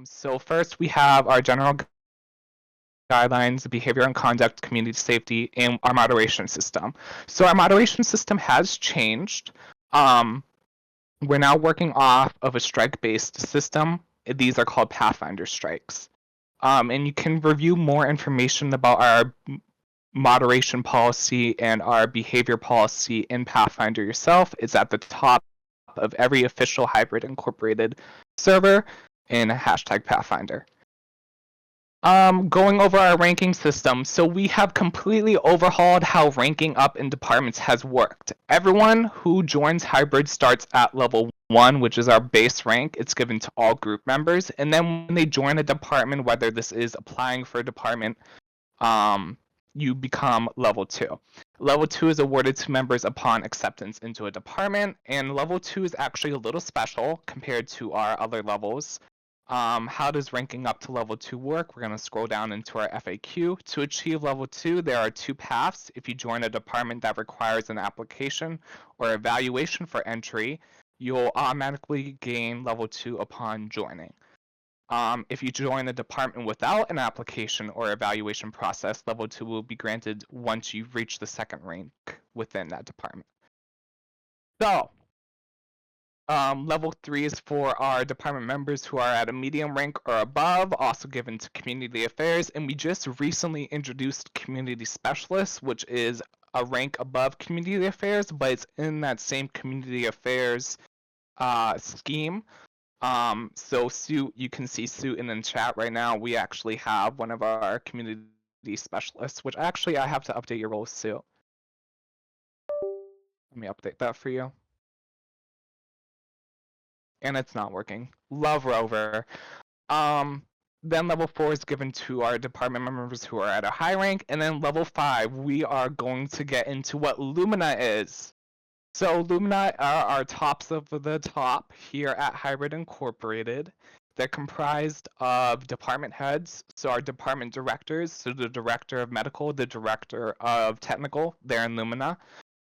So first we have our general guidelines, behavior and conduct, community safety, and our moderation system. So our moderation system has changed. We're now working off of a strike-based system. These are called Pathfinder strikes. And you can review more information about our moderation policy and our behavior policy in Pathfinder yourself. It's at the top of every official Hybrid Incorporated server in #Pathfinder. Going over our ranking system. So we have completely overhauled how ranking up in departments has worked. Everyone who joins Hybrid starts at level 1, which is our base rank. It's given to all group members. And then when they join a department, whether this is applying for a department, you become level 2. Level 2 is awarded to members upon acceptance into a department, and level 2 is actually a little special compared to our other levels. How does ranking up to level 2 work? We're going to scroll down into our FAQ. To achieve level 2, there are 2 paths. If you join a department that requires an application or evaluation for entry, you'll automatically gain level 2 upon joining. If you join a department without an application or evaluation process, level 2 will be granted once you reach the second rank within that department. So, level 3 is for our department members who are at a medium rank or above, also given to community affairs. And we just recently introduced community specialists, which is a rank above community affairs, but it's in that same community affairs scheme. So Sue, you can see Sue in the chat right now. We actually have one of our community specialists, which actually I have to update your role, Sue. Let me update that for you. And it's not working. Love Rover. Then level 4 is given to our department members who are at a high rank, and then level 5 we are going to get into what Lumina is. So Lumina are our tops of the top here at Hybrid Incorporated. They're comprised of department heads, so our department directors, so the director of medical, the director of technical, they're in Lumina.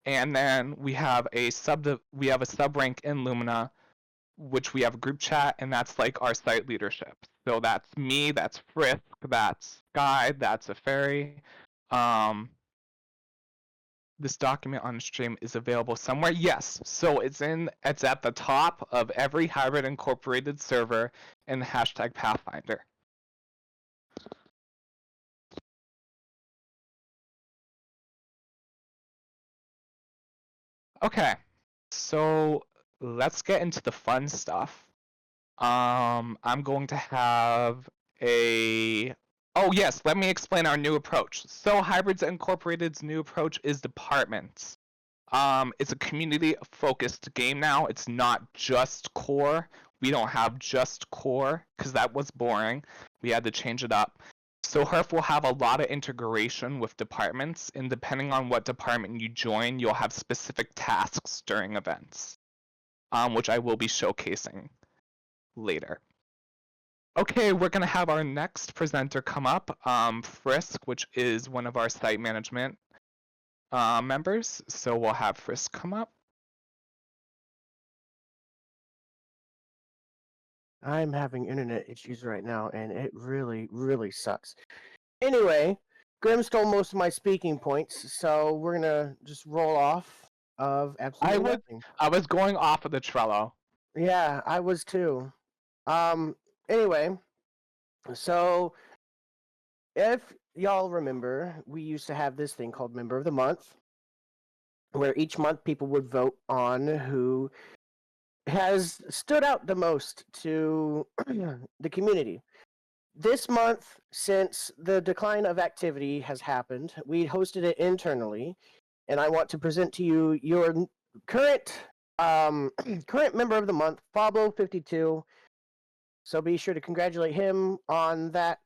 And then we have a sub rank in Lumina, which we have a group chat, and that's like our site leadership. So that's me, that's Frisk, that's Sky, that's a fairy. This document on stream is available somewhere. Yes, so it's at the top of every Hybrid Incorporated server in #Pathfinder. Okay, so let's get into the fun stuff. I'm going to have a... Oh yes, let me explain our new approach. So Hybrids Incorporated's new approach is departments. It's a community-focused game now. It's not just core. We don't have just core, because that was boring. We had to change it up. So HERF will have a lot of integration with departments, and depending on what department you join, you'll have specific tasks during events, which I will be showcasing later. Okay, we're going to have our next presenter come up, Frisk, which is one of our site management members. So we'll have Frisk come up. I'm having internet issues right now, and it really, really sucks. Anyway, Grim stole most of my speaking points, so we're gonna just roll off of absolutely nothing. I was going off of the Trello. Yeah, I was too. Anyway, so if y'all remember, we used to have this thing called Member of the Month, where each month people would vote on who has stood out the most to the community. This month, since the decline of activity has happened, we hosted it internally, and I want to present to you your current current member of the month, Fablo52. So be sure to congratulate him on that.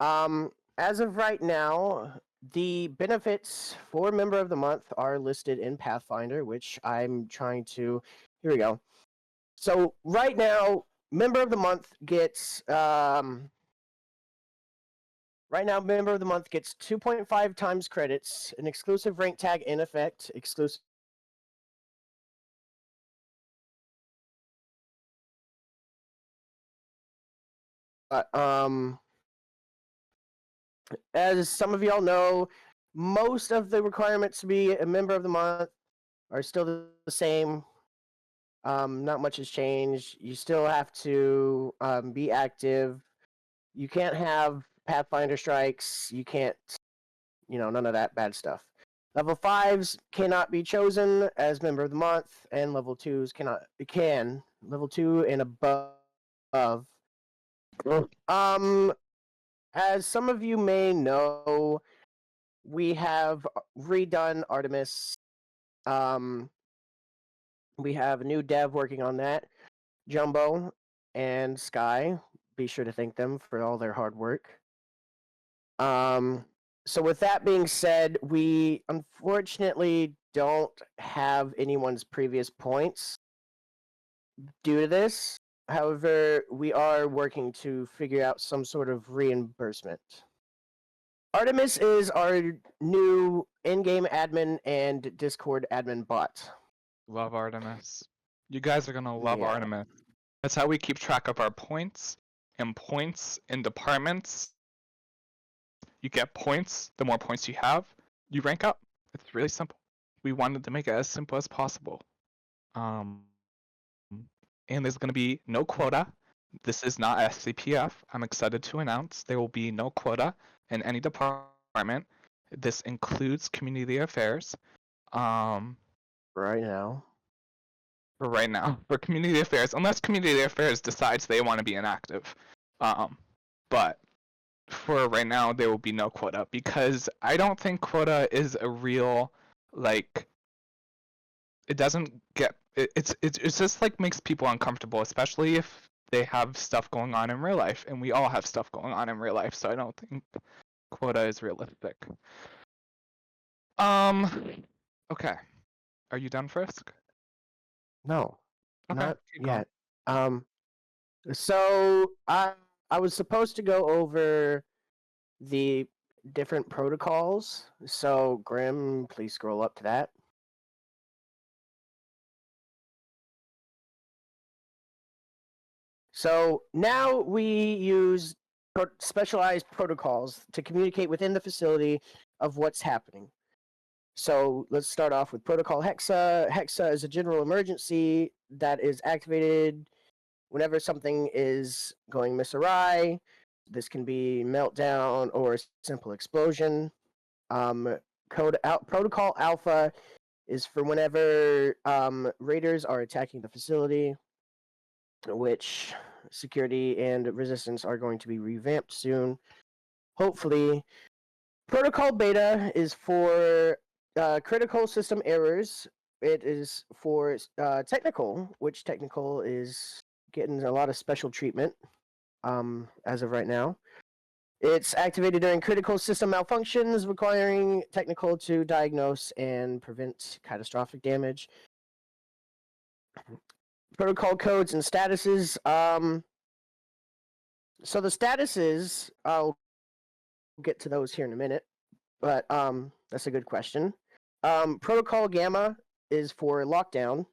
As of right now, the benefits for member of the month are listed in Pathfinder, which I'm trying to. Here we go. So right now, member of the month gets member of the month gets 2.5 times credits, an exclusive rank tag in effect, exclusive as some of y'all know, most of the requirements to be a member of the month are still the same. Not much has changed. You still have to be active. You can't have Pathfinder strikes. You can't, none of that bad stuff. Level 5s cannot be chosen as member of the month, and level 2s can. Level 2 and above. Um, as some of you may know, we have redone Artemis. Um, we have a new dev working on that, Jumbo and Sky. Be sure to thank them for all their hard work. So with that being said, we unfortunately don't have anyone's previous points due to this. However, we are working to figure out some sort of reimbursement. Artemis is our new in-game admin and Discord admin bot. Love Artemis. You guys are gonna love Yeah. Artemis. That's how we keep track of our points in departments. You get points. The more points you have, you rank up. It's really simple. We wanted to make it as simple as possible. And there's going to be no quota. This is not SCPF. I'm excited to announce there will be no quota in any department. This includes community affairs. Right now. For right now, for community affairs, unless community affairs decides they want to be inactive. But for right now, there will be no quota because I don't think quota is a real like. It doesn't get it's just like makes people uncomfortable, especially if they have stuff going on in real life, and we all have stuff going on in real life, so I don't think quota is realistic. Okay. Are you done, Frisk? No, Okay, not keep going. yet. So I was supposed to go over the different protocols. So Grim, please scroll up to that. So now we use specialized protocols to communicate within the facility of what's happening. So let's start off with Protocol Hexa. Hexa is a general emergency that is activated whenever something is going misawry. This can be meltdown or a simple explosion. Protocol Alpha is for whenever raiders are attacking the facility, which security and resistance are going to be revamped soon. Hopefully, Protocol Beta is for critical system errors. It is for technical, which technical is getting a lot of special treatment as of right now. It's activated during critical system malfunctions, requiring technical to diagnose and prevent catastrophic damage. Protocol codes and statuses. So the statuses, I'll get to those here in a minute, but that's a good question. Protocol Gamma is for lockdown,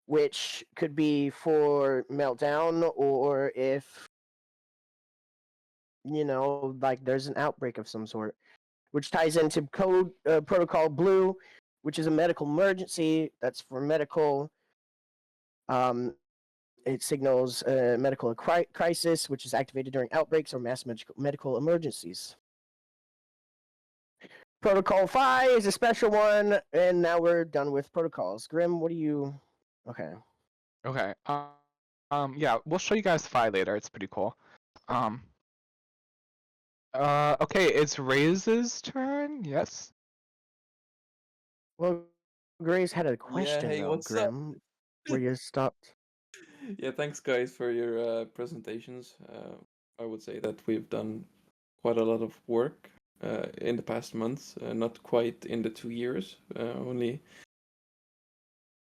which could be for meltdown or if like there's an outbreak of some sort, which ties into code Protocol Blue, which is a medical emergency. That's for medical. It signals a medical crisis, which is activated during outbreaks or mass medical emergencies. Protocol Phi is a special one, and now we're done with protocols. Grim, what do you? Okay. Okay. Yeah, we'll show you guys Phi later. It's pretty cool. Okay, it's Ray's turn. Yes. Well, Grace had a Yeah, question hey, though, what's up? Grim. Where you stopped? Yeah, thanks guys for your presentations. I would say that we've done quite a lot of work in the past months, not quite in the 2 years, only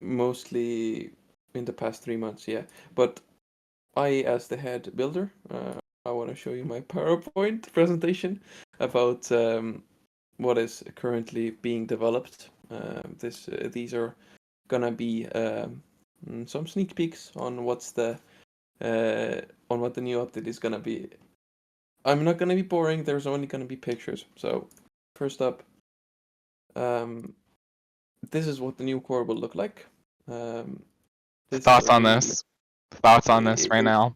mostly in the past 3 months, yeah. But I, as the head builder, I want to show you my PowerPoint presentation about what is currently being developed. These are gonna be some sneak peeks on what's the on what the new update is gonna be. I'm not gonna be boring. There's only gonna be pictures. So first up, this is what the new core will look like. This is Thoughts a on really this? Thoughts on this right it, now?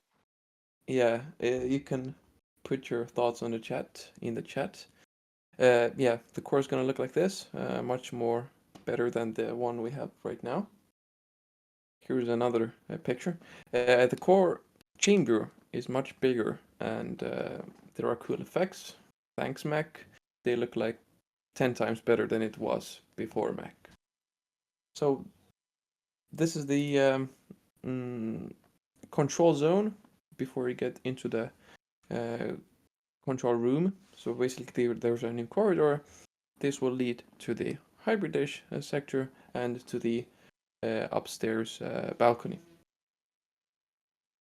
yeah. You can put your thoughts on the chat in the chat. Yeah, the core is gonna look like this. Much more better than the one we have right now. Here's another picture. The core chamber is much bigger, and there are cool effects. Thanks, Mac. They look like 10 times better than it was before Mac. So this is the control zone before you get into the control room. So basically there's a new corridor. This will lead to the hybrid sector and to the upstairs balcony.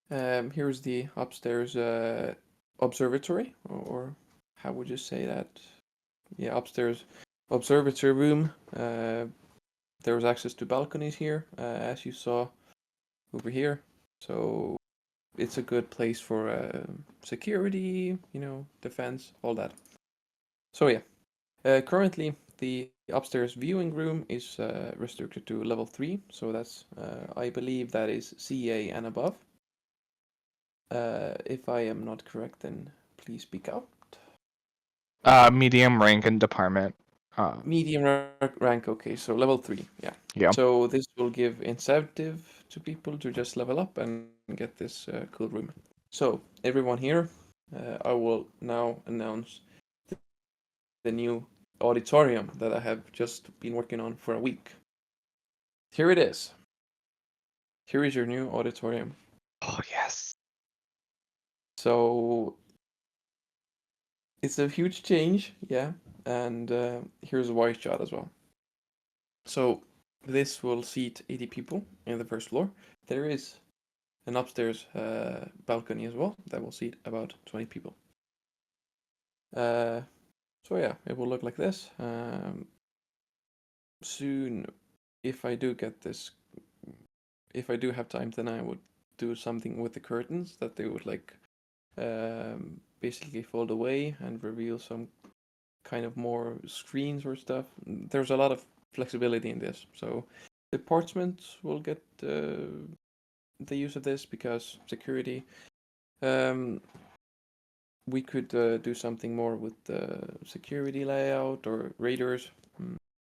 Here's the upstairs observatory, or how would you say that? Yeah, upstairs observatory room. There's access to balconies here, as you saw over here. So it's a good place for security, defense, all that. So yeah, currently the upstairs viewing room is restricted to level 3, so that's I believe that is CA and above. If I am not correct, then please speak out. Medium rank and department. Medium rank, okay, so level 3, yeah. Yeah. So this will give incentive to people to just level up and get this cool room. So everyone here, I will now announce the new auditorium that I have just been working on for a week. Here it is. Here is your new auditorium. Oh yes. So it's a huge change, yeah. And here's a wide shot as well. So this will seat 80 people in the first floor. There is an upstairs balcony as well that will seat about 20 people. So yeah, it will look like this. Soon, if I do get this, if I do have time, then I would do something with the curtains that they would like basically fold away and reveal some kind of more screens or stuff. There's a lot of flexibility in this. So departments will get the use of this because security. We could do something more with the security layout or radars,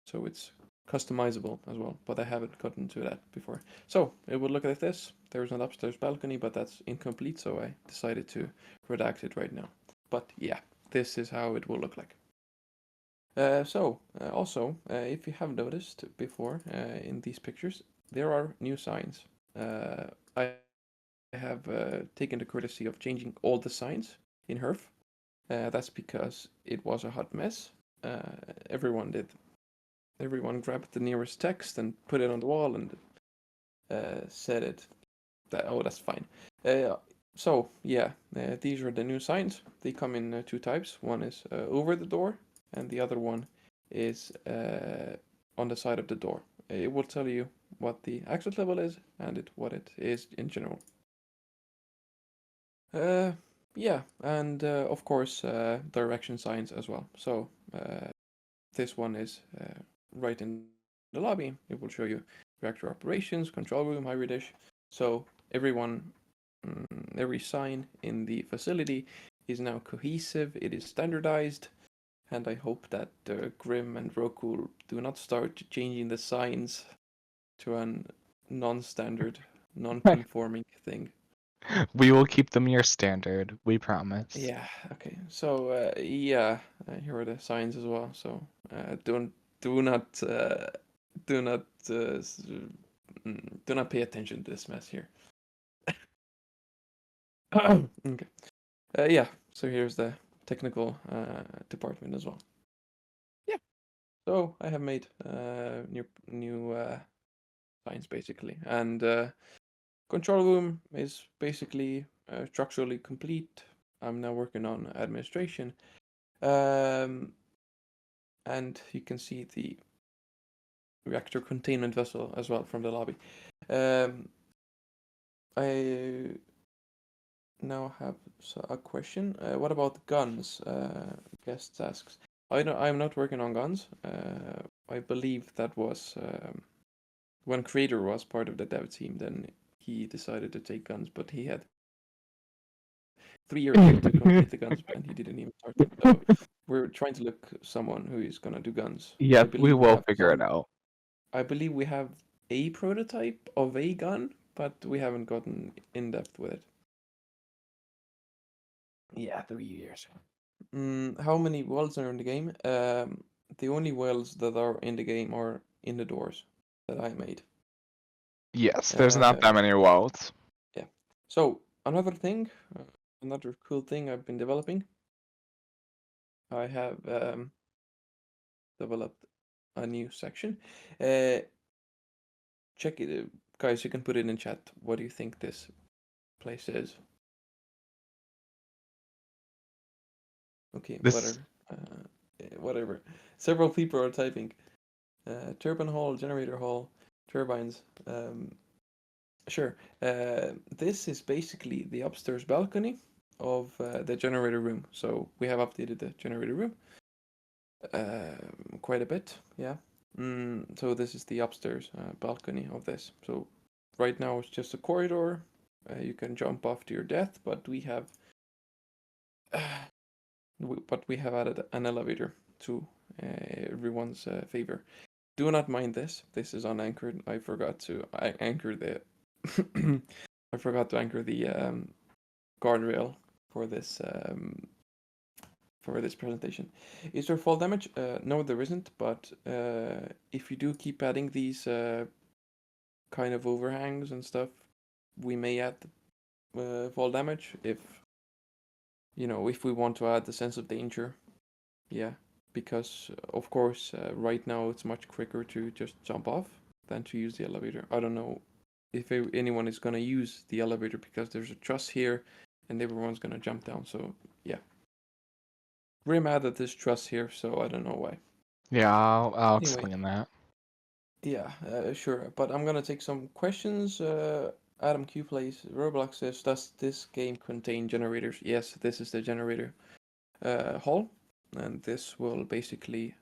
so it's customizable as well. But I haven't gotten to that before. So it would look like this. There's an upstairs balcony, but that's incomplete, so I decided to redact it right now. But yeah, this is how it will look like. Also, if you have noticed before in these pictures, there are new signs. I have taken the courtesy of changing all the signs in HERF. That's because it was a hot mess. Everyone did. Everyone grabbed the nearest text and put it on the wall and said it. That's fine. So yeah, these are the new signs. They come in two types. One is over the door, and the other one is on the side of the door. It will tell you what the access level is and what it is in general. Yeah, and of course direction signs as well. So this one is right in the lobby. It will show you reactor operations, control room, hybrid. So everyone, every sign in the facility is now cohesive. It is standardized, and I hope that Grim and Roku do not start changing the signs to a non-standard, non-conforming thing. We will keep them your standard. We promise. Yeah. Okay. So yeah, here are the signs as well. So do not do not do not pay attention to this mess here. Okay. Yeah. So here's the technical department as well. Yeah. So I have made new signs basically, and control room is basically structurally complete. I'm now working on administration. And you can see the reactor containment vessel as well from the lobby. I now have a question. What about guns? Guest asks. I'm not working on guns. I believe that was when Creator was part of the dev team. Then he decided to take guns, but he had 3 years left to complete the guns, and he didn't even start them. So we're trying to look someone who is gonna do guns. I Yes, we believe we will have figure it out. I believe we have a prototype of a gun, but we haven't gotten in depth with it. Yeah, 3 years. How many wells are in the game? The only wells that are in the game are in the doors that I made. Yes, there's not that many worlds. Yeah. So another thing, another cool thing I've been developing. I have developed a new section. Check it, guys. You can put it in chat. What do you think this place is? Okay, This whatever. Several people are typing. Turbine hall, generator hall, turbines. Sure. This is basically the upstairs balcony of the generator room. So we have updated the generator room quite a bit. Yeah. So this is the upstairs balcony of this. So right now it's just a corridor. You can jump off to your death, but we have added an elevator to everyone's favor. Do not mind this. This is unanchored. I forgot to anchor the I forgot to anchor the guardrail for this presentation. Is there fall damage? No, there isn't. But if you do keep adding these kind of overhangs and stuff, we may add fall damage if if we want to add the sense of danger. Yeah, because of course right now it's much quicker to just jump off than to use the elevator. I don't know if anyone is gonna use the elevator because there's a truss here and everyone's gonna jump down. So yeah, Grim added this truss here, so I don't know why. Yeah, I'll Anyway. explain that. Yeah, sure. But I'm gonna take some questions. Adam Q plays Roblox says, does this game contain generators? Yes, this is the generator hall, and this will basically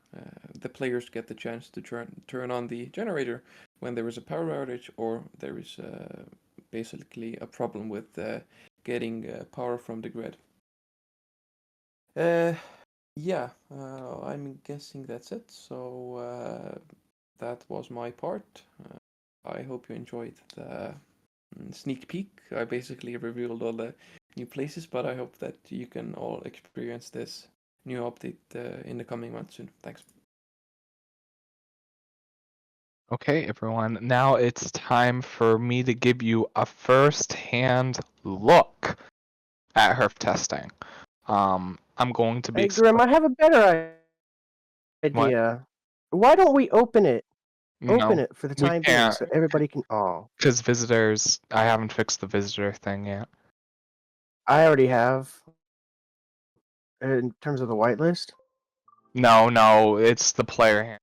the players get the chance to turn on the generator when there is a power outage or there is basically a problem with getting power from the grid. Yeah, I'm guessing that's it. So that was my part. I hope you enjoyed the sneak peek. I basically revealed all the new places, but I hope that you can all experience this new update in the coming months soon. Thanks. Okay, everyone. Now it's time for me to give you a first-hand look at HERF testing. I'm going to be. Hey, Grim, I have a better What? idea. Why don't we open it? Open No, it for the we time being can't, so everybody can. Oh, because visitors. I haven't fixed the visitor thing yet. I already have. In terms of the whitelist. No, it's the player hand.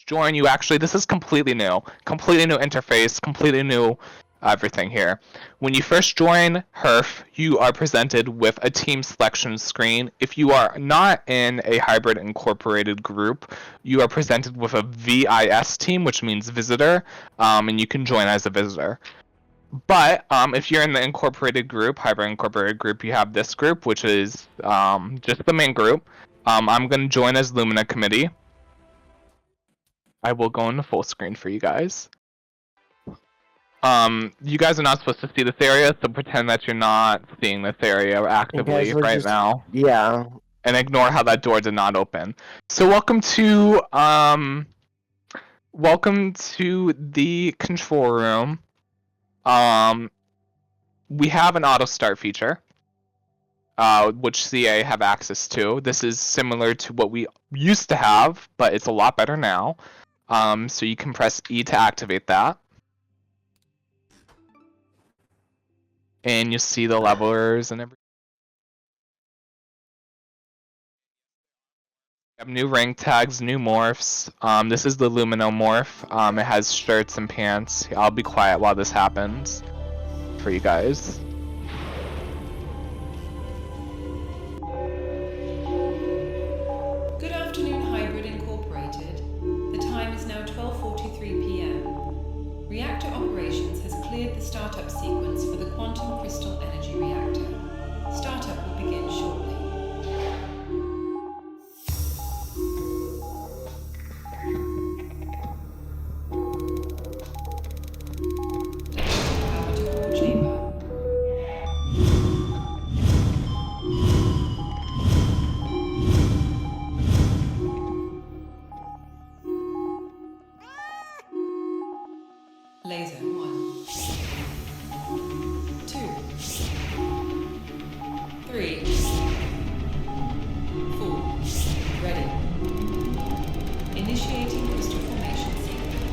Join you. Actually, this is completely new interface, completely new everything here. When you first join HERF, you are presented with a team selection screen. If you are not in a hybrid incorporated group, you are presented with a VIS team, which means visitor, and you can join as a visitor. But if you're in the incorporated group, hybrid incorporated group, you have this group, which is just the main group. I'm going to join as Lumina committee. I will go into full screen for you guys. You guys are not supposed to see this area, so pretend that you're not seeing this area actively right now. Yeah. And ignore how that door did not open. So welcome to the control room. We have an auto start feature, which CA have access to. This is similar to what we used to have, but it's a lot better now. So you can press E to activate that. And you see the levelers and everything. have new rank tags, new morphs. This is the Lumino morph. It has shirts and pants. I'll be quiet while this happens for you guys. Good afternoon, Hybrid Incorporated. The time is now 12:43 p.m. Reactor operations has cleared the startup sequence for the quantum crystal energy reactor. Startup will begin shortly. Power to core chamber. Laser 1, 2, 3, 4, ready. Initiating crystal formation sequence.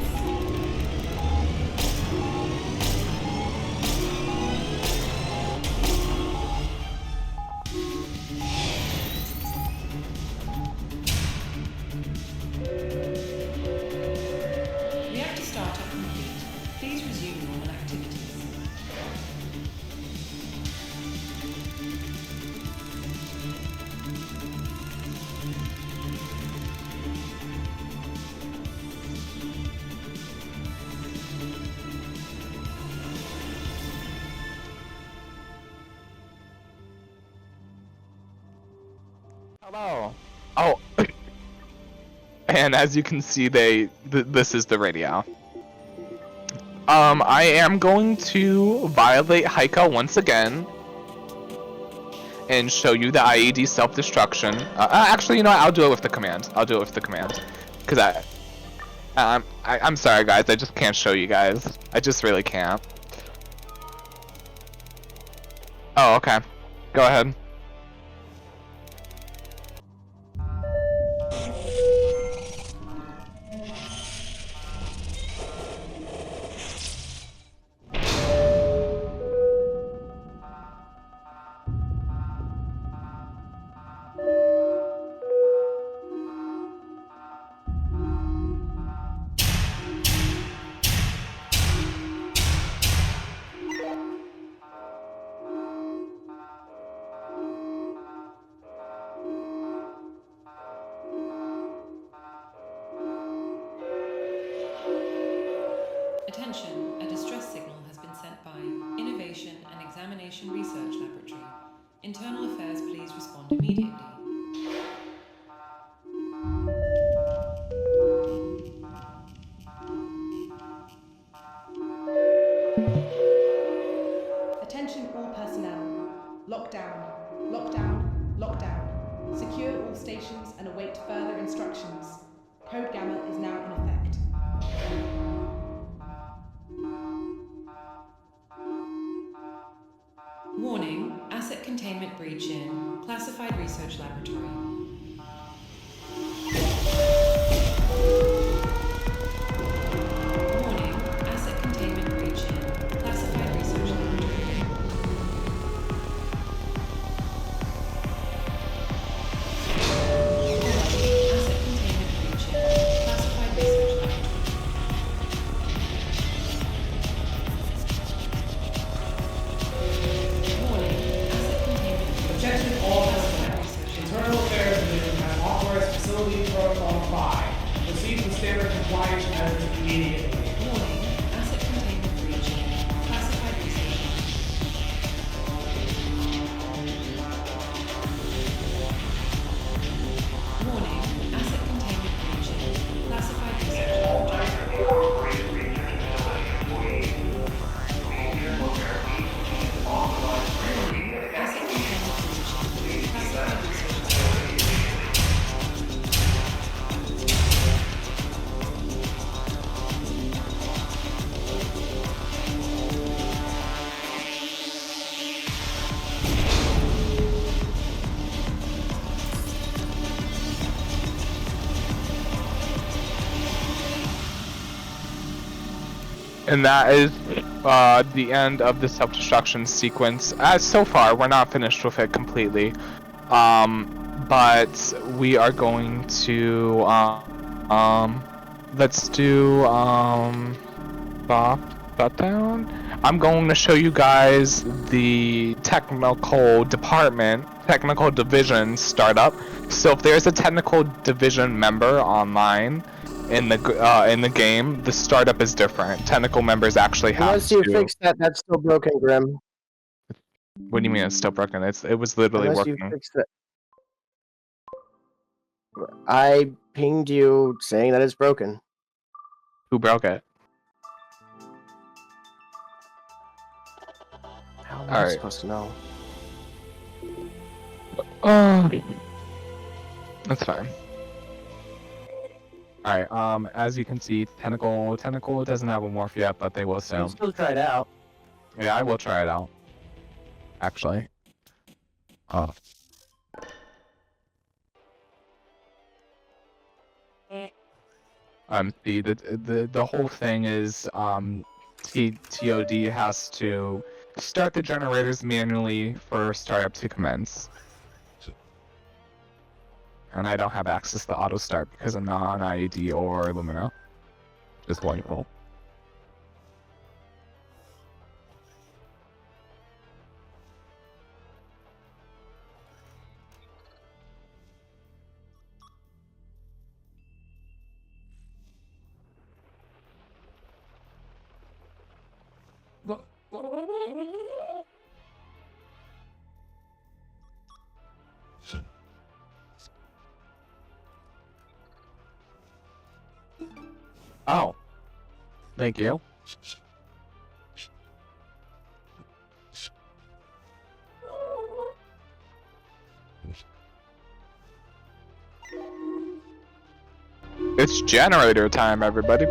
Reactor startup complete. Please resume normal activities. Hello. Oh. And as you can see, this is the radio. I am going to violate Heiko once again and show you the IED self-destruction. Actually, you know what? I'll do it with the command. I'll do it with the command, because I'm sorry, guys. I just can't show you guys. I just really can't. Oh, okay. Go ahead. Attention, a distress signal has been sent by Innovation and Examination Research Laboratory. Internal Affairs, please respond immediately. Attention all personnel. Lockdown. Lockdown. Lockdown. Secure all stations and await further instructions. Code Gamma is now in effect. Warning, asset containment breach in Classified Research Laboratory. Warning, asset containment breach in Classified Research Laboratory. Warning, asset containment breach in Classified Research Laboratory. Attention all personnel. Internal Affairs Division has authorized Facility Protocol 5. Proceed with standard compliance measures immediately. Warning, asset containment breach in Classified Research Laboratory. Warning, asset containment breach in Classified Research Laboratory. Warning, asset containment breach in Classified Research Laboratory. And that is the end of the self-destruction sequence. So far, we're not finished with it completely. but we are going to let's do down. I'm going to show you guys the technical division startup. So if there's a technical division member online in the game, the startup is different. Technical members actually have Unless you to. fix that, that's still broken, Grim. What do you mean it's still broken? It was literally Unless you working. fix that. I pinged you saying that it's broken. Who broke it? How am I Alright. supposed to know? Oh, that's fine. Alright, as you can see, Tentacle doesn't have a morph yet, but they will You soon. can still try it out. Yeah, I will try it out. Actually. Oh. The whole thing is, TOD has to start the generators manually for startup to commence. And I don't have access to auto start because I'm not on IED or Lumina. Just wonderful. Oh. Thank you. It's generator time, everybody.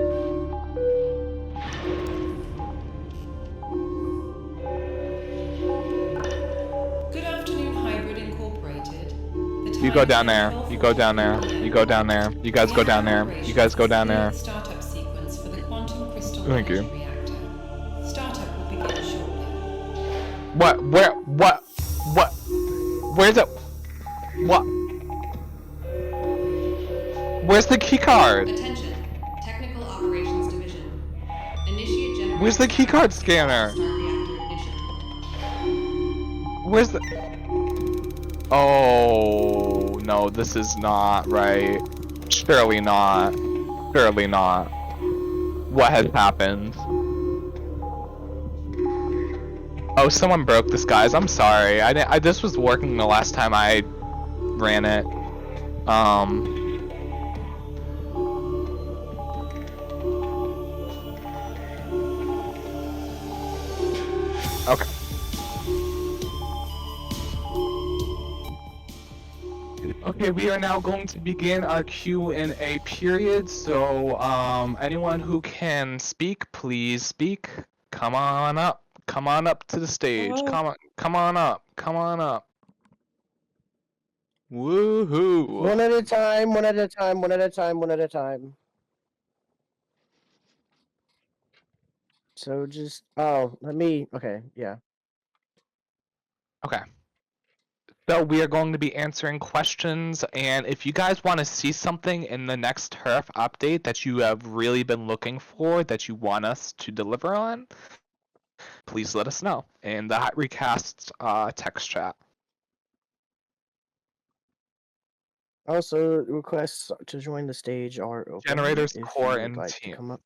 Good afternoon, Hybrid Incorporated. The You go time down is there. now You go down there. 12:43 You go down there. You guys go down there. You guys go down there. Startup sequence for the quantum crystal Thank you. energy reactor. Startup will begin shortly. What? Where? What? Where's it? What? Where's the key card? Attention, Technical Operations Division. Initiate generator. Where's the keycard scanner? Start reactor ignition. Where's the... Oh, no, this is not right. Surely not. Surely not. What has happened? Oh, someone broke this, guys. I'm sorry. This was working the last time I ran it. Okay. Okay, we are now going to begin our Q&A period. So, anyone who can speak, please speak. Come on up. Come on up to the stage. Come on up. Come on up. Woohoo! One at a time, one at a time, one at a time, one at a time. So just, okay, yeah. Okay. So we are going to be answering questions, and if you guys want to see something in the next turf update that you have really been looking for, that you want us to deliver on, please let us know in the HybriCast text chat. Also, requests to join the stage are open. Generators, if core, you would and like to team. come up.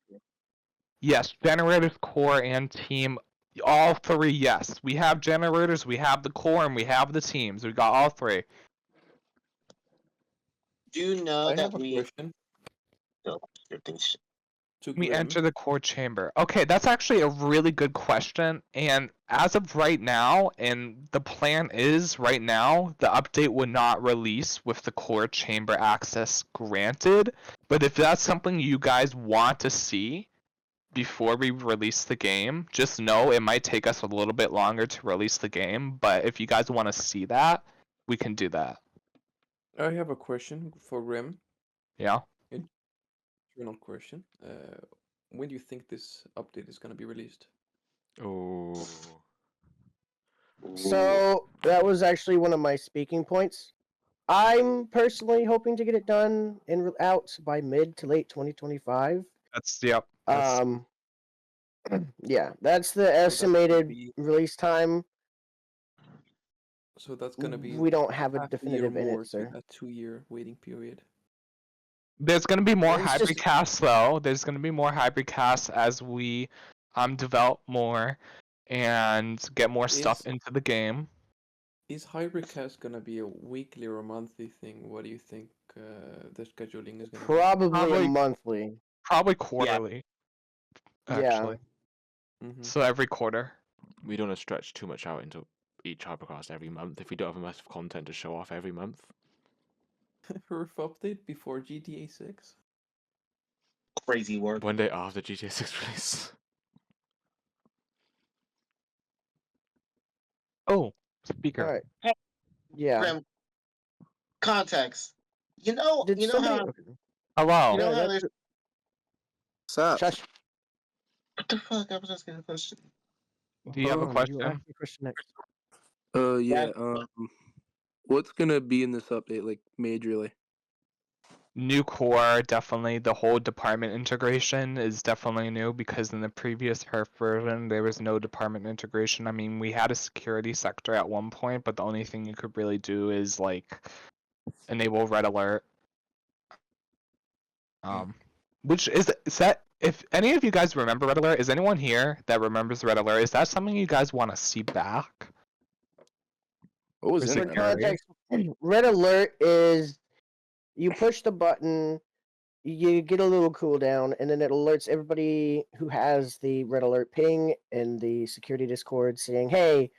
Yes, generators, core, and team. All three, yes. We have generators, we have the core, and we have the teams. We got all three. Do you know I that have a we? question No, your things. to We Grim. enter the core chamber. Okay, that's actually a really good question. And as of right now, and the plan is right now, the update would not release with the core chamber access granted. But if that's something you guys want to see before we release the game, just know it might take us a little bit longer to release the game. But if you guys want to see that, we can do that. I have a question for Grim. Yeah? Internal question. When do you think this update is gonna be released? Oh. So that was actually one of my speaking points. I'm personally hoping to get it done and out by mid to late 2025. That's yep. That's, Yeah, that's the that's gonna estimated be- release time. So that's gonna be We don't have a half a year definitive in more it, to sir. that 2-year waiting period. there's gonna be more It's hybrid just- casts though. There's gonna be more hybrid casts as we develop more and get more stuff Is- into the game. Is HybriCast gonna be a weekly or a monthly thing? What do you think the scheduling is gonna Probably Probably- monthly. Probably quarterly. Actually. be? Mm-hmm. So every quarter. We don't want to stretch too much out into each HybriCast every month if we don't have enough content to show off every month. Earth update before GTA 6? Crazy work. One day after GTA 6 release. Oh, speaker. All right. Yeah. Grim, context. You know Did how somebody? Okay. Hello. you know No, how that's there's What's up? Shush. what the fuck? I was asking a question. Do you have a You question? ask the question next. Yeah. What's gonna be in this update, like majorly? New core, definitely. The whole department integration is definitely new because in the previous HERF version there was no department integration. I mean, we had a security sector at one point, but the only thing you could really do is like enable red alert. Which is that if any of you guys remember red alert, is anyone here that remembers red alert? Is that something you guys want to see back? What was Or is in it it? Context. Red alert is you push the button, you get a little cooldown, and then it alerts everybody who has the red alert ping in the security Discord saying, "Hey,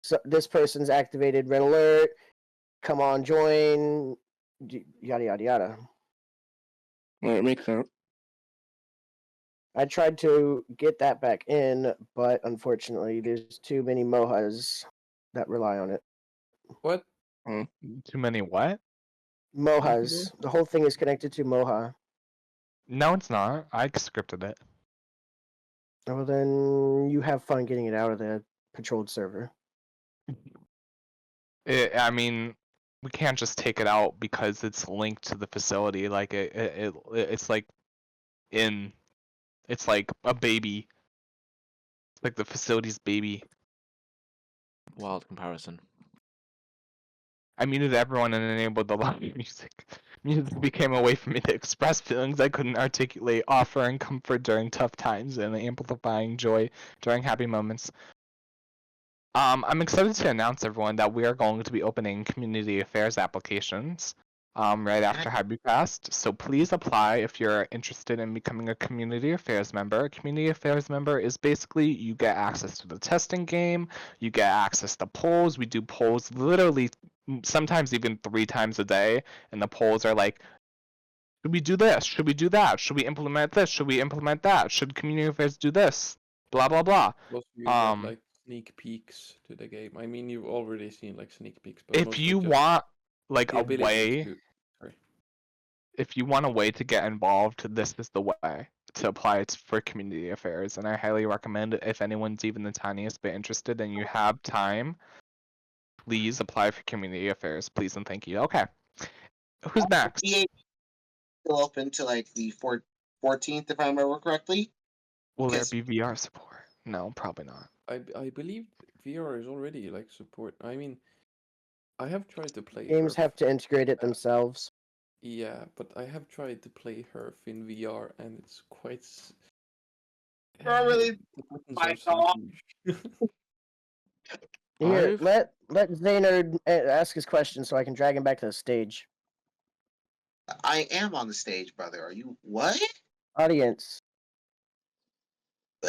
so this person's activated red alert. Come on, join." Yada yada yada. Alright, makes sense. I tried to get that back in, but unfortunately, there's too many mohas that rely on it. What? Too many what? Mohas. The whole thing is connected to Moha. No, it's not. I scripted it. Well, then you have fun getting it out of the controlled server. I mean, we can't just take it out because it's linked to the facility. Like it's like it's like a baby. It's like the facility's baby. Wild comparison. I muted everyone and enabled the loud music. Music became a way for me to express feelings I couldn't articulate, offering comfort during tough times and amplifying joy during happy moments. I'm excited to announce everyone that we are going to be opening community affairs applications right after HybriCast. So please apply if you're interested in becoming a community affairs member. A community affairs member is basically you get access to the testing game, you get access to polls. We do polls literally sometimes even 3 times a day, and the polls are like, should we do this? Should we do that? Should we implement this? Should we implement that? Should community affairs do this? Blah blah blah. Also, you get like sneak peeks to the game. I mean, you've already seen like sneak peeks, but If mostly you just want like the a ability way, to- Sorry. if you want a way to get involved, this is the way to apply it for community affairs. And I highly recommend it if anyone's even the tiniest bit interested and you have time, please apply for community affairs. Please and thank you. Okay. Who's next? EA still open to like the 14th, if I remember correctly. Will there Yes. be VR support? No, probably not. I believe VR is already like support. I mean, I have tried to play Games Herf. have to integrate it themselves. Yeah, but I have tried to play Herf in VR, and it's quite. Not really The buttons my are so huge. Here, I've- let Zaynard ask his question so I can drag him back to the stage. I am on the stage, brother. Are you what? Audience.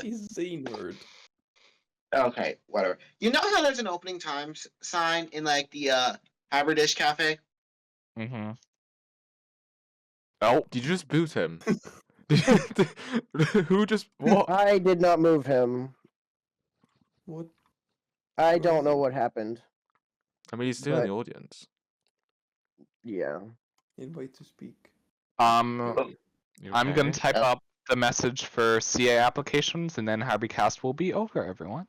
He's a nerd. Okay, whatever. You know how there's an opening time sign in like the Hybridish Cafe? Mm-hmm. Oh, Did you just boot him? Who just what? I did not move him. What? I don't know Crazy. what happened. I mean, he's still in But- the audience. Yeah. Invite to speak. You I'm gonna okay? type up the message for CA applications, and then HybriCast will be over, everyone.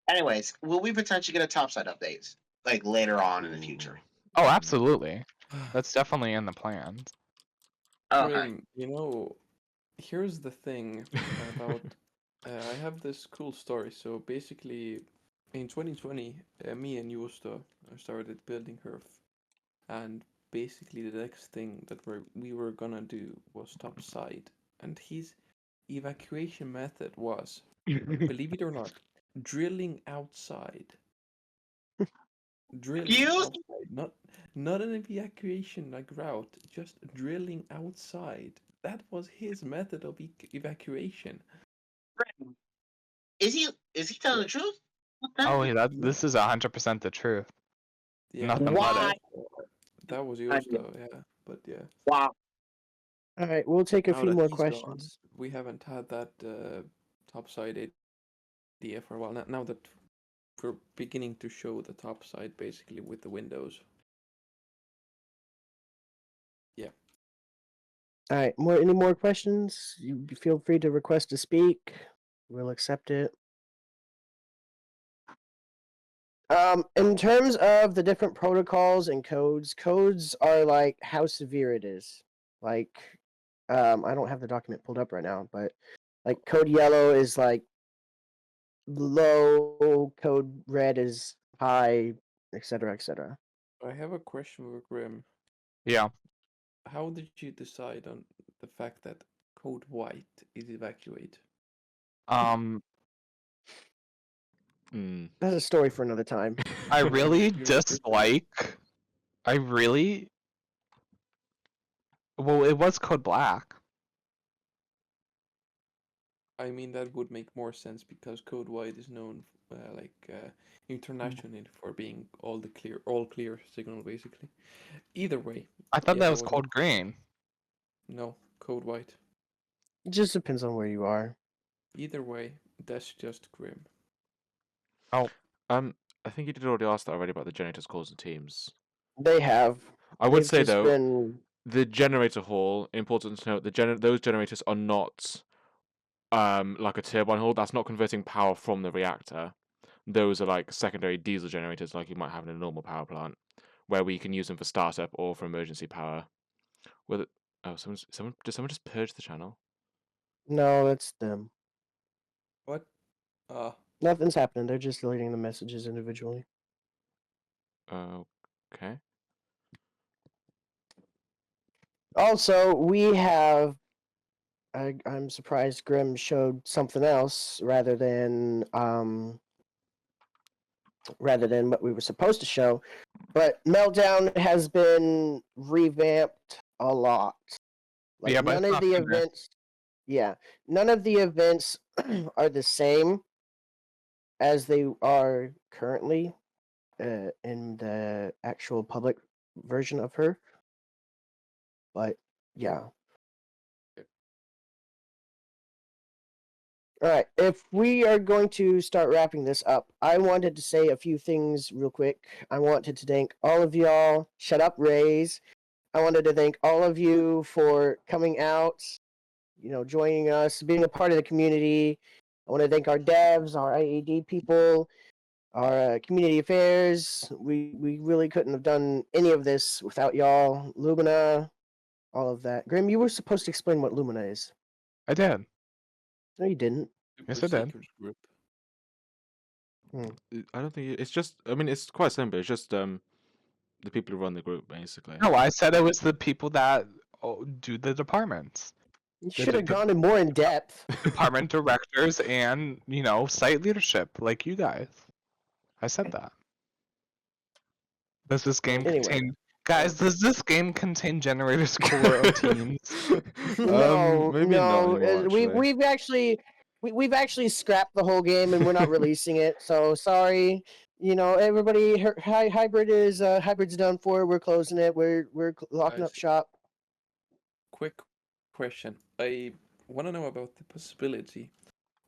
Anyways, will we potentially get a topside update like later on in the future? Oh, absolutely. That's definitely in the plans. Okay. Grim, here's the thing about. I have this cool story. So basically, in 2020, me and Justo started building Herf, and basically the next thing that we were gonna do was topside, and his evacuation method was, believe it or not, drilling outside. Drilling Excuse? outside, not an evacuation like route, just drilling outside. That was his method of evacuation. Is he telling Yeah, the truth? Oh, yeah, yeah, this is 100% the truth. yeah. Nothing but Why? it. That was I yours mean, though, yeah. But yeah, wow. All right, we'll take a now few that more he's gone, questions. we haven't had that topside idea for a while. Now that we're beginning to show the topside basically with the windows. Yeah. All right, any more questions? You feel free to request to speak. We'll accept it. In terms of the different protocols and codes are like how severe it is. Like, I don't have the document pulled up right now, but like code yellow is like low, code red is high, etc., etc. I have a question for Grim. Yeah. How did you decide on the fact that code white is evacuate? Um, Hmm. That's a story for another time. I really You're the first one. dislike. I really. Well, it was code black. I mean, that would make more sense because code white is known internationally for being all clear signal basically. Either way, I thought yeah, that that was was my code green. no code white. It just depends on where you are. Either way, that's just Grim. Oh, I think you did already ask that already about the generators, cores, and teams. They have. I would They've say just though, been. the generator hall. Important to note, those generators are not like a turbine hall. That's not converting power from the reactor. Those are like secondary diesel generators, like you might have in a normal power plant, where we can use them for startup or for emergency power. Whether oh, did someone just purge the channel? No, that's them. What? Nothing's happening. They're just deleting the messages individually. Okay. Also, we have. I'm surprised Grim showed something else rather than what we were supposed to show. But Meltdown has been revamped a lot. Like yeah, but none it's of not the finished. events. Yeah, none of the events are the same as they are currently in the actual public version of her. But yeah. All right. If we are going to start wrapping this up, I wanted to say a few things real quick. I wanted to thank all of y'all. Shut up, Rays. I wanted to thank all of you for coming out, joining us, being a part of the community. I want to thank our devs, our IAD people, our community affairs. We really couldn't have done any of this without y'all. Lumina, all of that. Grim, you were supposed to explain what Lumina is. I did. No, you didn't. Yes, Super I did. secret group. I don't think it's just. I mean, it's quite simple. It's just the people who run the group basically. No, I said it was the people that do the departments. You The should have gone in more in depth. department directors and, site leadership like you guys. I said that. Does this game Anyway. contain Guys, does this game contain generators, core, and teams? No, maybe not anymore, we've actually scrapped the whole game and we're not releasing it. So sorry, everybody. Hybrid's done for. We're closing it. We're locking up Guys, shop. quick question. I want to know about the possibility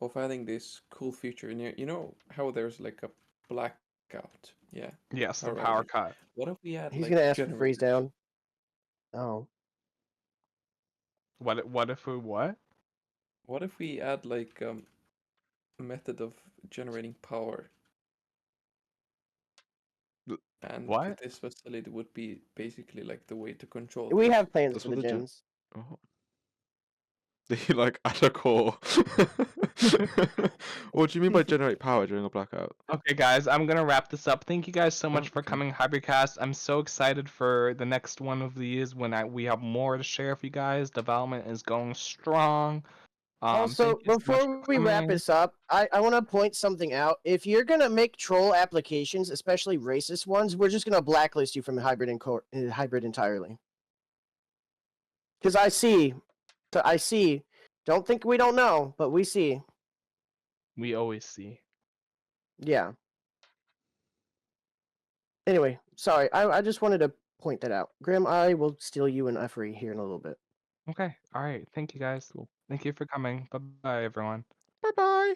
of adding this cool feature. And you know how there's like a blackout? Yeah. Yes, the Power power outage. cut. What if we add He's like gonna ask for freeze generators? down. Oh, What if we what? What if we add like a method of generating power And What? this facility would be basically like the way to control We this. have plans That's for what the the gen- gyms. Oh. They like add a core. What do you mean by generate power during a blackout? Okay, guys, I'm gonna wrap this up. Thank you guys so much for Okay. coming, HybriCast. I'm so excited for the next one of these when we have more to share with you guys. Development is going strong. Also, Thank you so much before for we wrap coming. this up, I want to point something out. If you're gonna make troll applications, especially racist ones, we're just gonna blacklist you from hybrid entirely. Because I see. Don't think we don't know, but we see. We always see. Yeah. Anyway, sorry. I just wanted to point that out. Grim, I will steal you and Efri here in a little bit. Okay. All right. Thank you guys. Thank you for coming. Bye bye, everyone. Bye bye.